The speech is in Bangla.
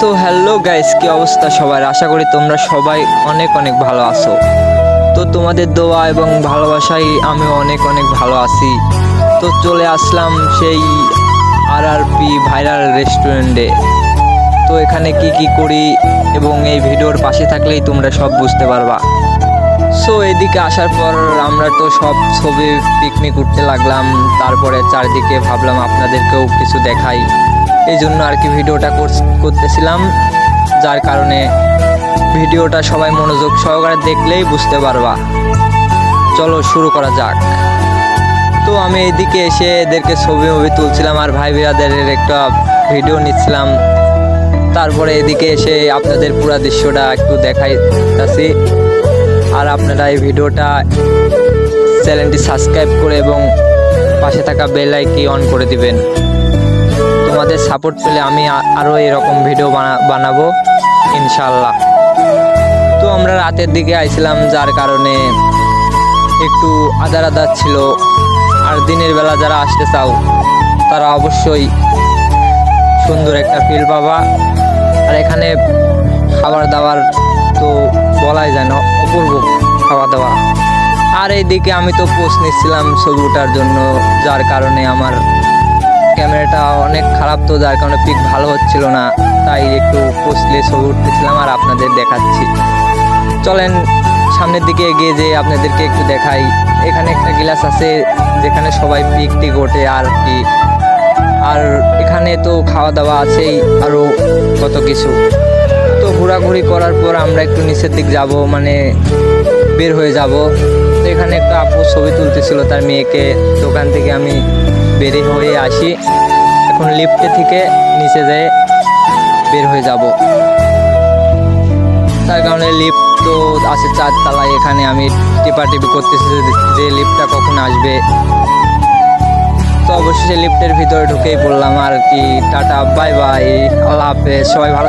সো হ্যালো গাইস, কি অবস্থা সবার? আশা করি তোমরা সবাই অনেক অনেক ভালো আছো। তো তোমাদের দোয়া এবং ভালোবাসায় আমিও অনেক অনেক ভালো আছি। তো চলে আসলাম সেই RRP ভাইরাল রেস্টুরেন্টে। তো এখানে কি কি করি এবং এই ভিডিওর পাশে থাকলেই তোমরা সব বুঝতে পারবা। সো এদিকে আসার পর আমরা তো সব ছবি পিকনিক উঠতে লাগলাম। তারপরে চারিদিকে ভাবলাম আপনাদেরকেও কিছু দেখাই, এই জন্য আর কি ভিডিওটা করতেছিলাম, যার কারণে ভিডিওটা সবাই মনোযোগ সহকারে দেখলেই বুঝতে পারবা। চলো শুরু করা যাক। তো আমি এইদিকে এসে এদেরকে ছবি তুলছিলাম আর ভাই বিরাদের একটা ভিডিও নিচ্ছিলাম। তারপরে এদিকে এসে আপনাদের পুরো দৃশ্যটা একটু দেখাইতেছি। আর আপনারা এই ভিডিওটা চ্যানেলটি সাবস্ক্রাইব করে এবং পাশে থাকা বেল আইকন অন করে দিবেন। তোমাদের সাপোর্ট পেলে আমি আরও এরকম ভিডিও বানাবো ইনশাল্লাহ। তো আমরা রাতের দিকে আইছিলাম, যার কারণে একটু আধার আধার ছিল। আর দিনের বেলা যারা আসতে চাও তারা অবশ্যই সুন্দর একটা ফিল পাবা। আর এখানে খাবার দাবার তো বলাই যায় না, অপূর্ব খাওয়া দাওয়া। আর এইদিকে আমি তো পোস্ট নিচ্ছিলাম ছবি ওঠার জন্য, যার কারণে আমার ক্যামেরাটা অনেক খারাপ, তো যার কারণে পিক ভালো হচ্ছিল না। তাই একটু পোস্টলে ছবি উঠতেছিলাম আর আপনাদের দেখাচ্ছি। চলেন সামনের দিকে এগিয়ে যেয়ে আপনাদেরকে একটু দেখাই। এখানে একটা গ্লাস আছে যেখানে সবাই পিক টিক ওঠে আর কি। আর এখানে তো খাওয়া দাওয়া আছেই, আরও কত কিছু। তো ঘোরাঘুরি করার পর আমরা একটু নিচের দিক যাব, মানে বের হয়ে যাব। তো এখানে একটা আপু ছবি তুলতেছিল তার মেয়েকে। দোকান থেকে আমি বের হয়ে আসি, এখন লিফটে থেকে নিচে যেয়ে বের হয়ে যাব। তার কারণে লিফট তো আছে 4 তলায়। এখানে আমি টিপাটিপি করতেছি যে লিফটটা কখন আসবে। তো অবশ্যই লিফটের ভিতরে ঢুকেই পড়লাম আর কি। টাটা, বাই বাই, আল্লাহ হাফেজ, সবাই ভালো।